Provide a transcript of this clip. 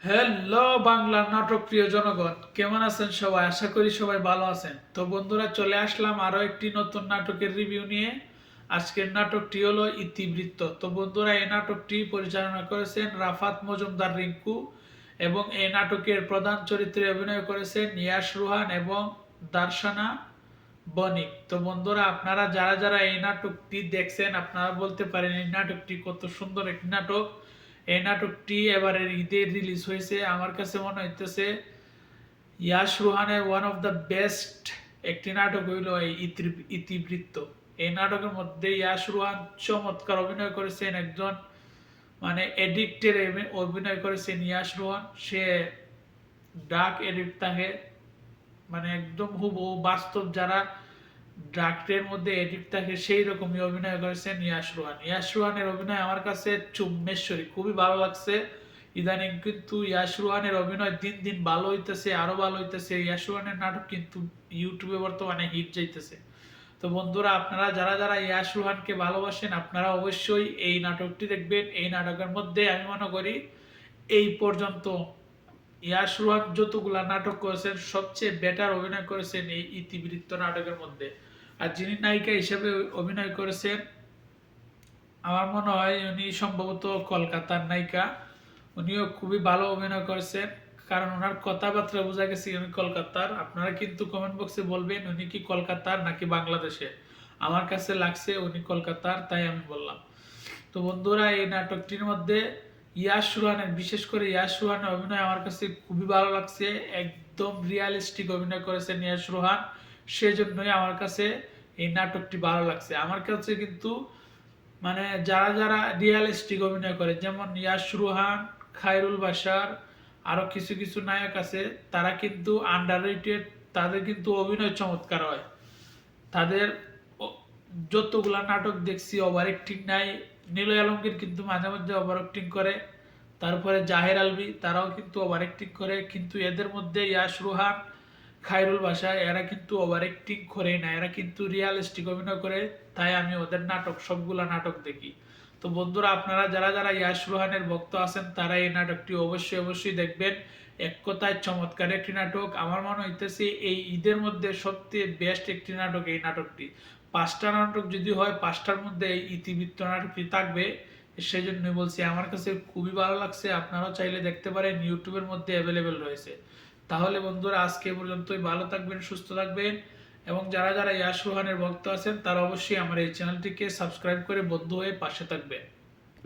Hello Bangla নাটক প্রিয় জনগণ, কেমন আছেন সবাই? আশা করি সবাই ভালো আছেন। তো বন্ধুরা, চলে আসলাম আরো একটি নতুন নাটকের রিভিউ নিয়ে। আজকের নাটকটি হলো ইতিবৃত্ত। তো বন্ধুরা, এই নাটকটি পরিচালনা করেছেন রাফাত মজুমদার রিঙ্কু এবং এই নাটকের প্রধান চরিত্রে অভিনয় করেছেন ইয়াশ রোহান এবং দার্শনা বণিক। তো বন্ধুরা, আপনারা যারা যারা এই নাটকটি দেখছেন, আপনারা বলতে পারেন এই নাটকটি কত সুন্দর একটি নাটক। এই নাটকটি এবারের ঈদে রিলিজ হয়েছে। আমার কাছে মনে হইতেছে ইয়াশ রোহানের ওয়ান অফ দ্য বেস্ট একটি নাটক হইল এই ইতিবৃত্ত। এই নাটকের মধ্যে ইয়াশ রোহান চমৎকার অভিনয় করেছেন। একজন মানে এডিক্টের অভিনয় করেছেন ইয়াশ রোহান। সে ডাক এডিক্ট থাকে, মানে একদম হুবহু বাস্তব যারা ড্রাগের মধ্যে এডিক্ট থাকে সেই রকমই অভিনয় করেছেন ইয়াশ রোহান। ইয়াশ রোহানের অভিনয় আমার কাছে চুম্বেশ্বরী, খুবই ভালো লাগছে। ইদানিং কিন্তু ইয়াশ রোহানের অভিনয় দিন দিন ভালো হইতেছে, আরো ভালো হইতেছে। ইয়াশ রোহানের নাটক কিন্তু ইউটিউবে বর্তমানে হিট যাইতেছে। তো বন্ধুরা, আপনারা যারা যারা ইয়াশ রোহানকে ভালোবাসেন, আপনারা অবশ্যই এই নাটকটি দেখবেন। এই নাটকের মধ্যে আমি মনে করি এই পর্যন্ত ইয়াশ রোহান যতগুলা নাটক করেছেন সবচেয়ে বেটার অভিনয় করেছেন এই ইতিবৃত্ত নাটকের মধ্যে। আর যিনি নায়িকা হিসেবে অভিনয় করেছেন, আমার মনে হয় উনি সম্ভবত কলকাতার নায়িকা। উনিও খুবই ভালো অভিনয় করেছেন, কারণ ওনার কথাবার্তা বোঝা গেছে উনি কলকাতার। আপনারা কিন্তু কমেন্ট বক্সে বলবেন উনি কি কলকাতার নাকি বাংলাদেশে। আমার কাছে লাগছে উনি কলকাতার, তাই আমি বললাম। তো বন্ধুরা, এই নাটকটির মধ্যে ইয়াশ রোহানের, বিশেষ করে ইয়াশ রোহানের অভিনয় আমার কাছে খুবই ভালো লাগছে। একদম রিয়ালিস্টিক অভিনয় করেছেন ইয়াশ রোহান, সেজন্যই আমার কাছে এই নাটকটি ভালো লাগছে। আমার কাছে কিন্তু মানে যারা যারা রিয়ালিস্টিক অভিনয় করে, যেমন ইয়াশ রোহান, খায়রুল বাশার, আরো কিছু কিছু নায়ক আছে, তারা কিন্তু আন্ডাররেটেড। তাদের কিন্তু অভিনয় চমৎকার হয়। তাদের যতগুলা নাটক দেখছি ওভার অ্যাক্টিং নাই। নিলয় আলমগীর কিন্তু মাঝে মধ্যে ওভার অ্যাক্টিং করে, তারপরে জাহের আলভি তারাও কিন্তু ওভার অ্যাক্টিং করে, কিন্তু এদের মধ্যে ইয়াশ রোহান, খায়রুল বাশা এরা কিন্তু ওভার অ্যাক্টিং করে না, এরা কিন্তু রিয়ালিস্টিক অভিনয় করে। তাই আমি ওদের নাটক, সবগুলা নাটক দেখি। তো বন্ধুরা, আপনারা যারা যারা ইয়াশ রোহানের ভক্ত আছেন তারা এই নাটকটি অবশ্যই অবশ্যই দেখবেন। এক কথায় চমৎকার একটি নাটক। আমার মনে হইতেছে এই ঈদের মধ্যে সবচেয়ে বেস্ট একটি নাটক এই নাটকটি। পাঁচটা নাটক যদি হয়, পাঁচটার মধ্যে এই ইতিবৃত্ত নাটকটি থাকবে। সেই জন্যই বলছি, আমার কাছে খুবই ভালো লাগছে। আপনারাও চাইলে দেখতে পারেন, ইউটিউবের মধ্যে অ্যাভেলেবেল রয়েছে। তাহলে বন্ধুরা, আজকে পর্যন্তই। ভালো থাকবেন, সুস্থ থাকবেন, এবং যারা যারা ইয়াশ রোহানের ভক্ত আছেন তারা অবশ্যই আমার এই চ্যানেলটিকে সাবস্ক্রাইব করে বন্ধু হয়ে পাশে থাকবেন।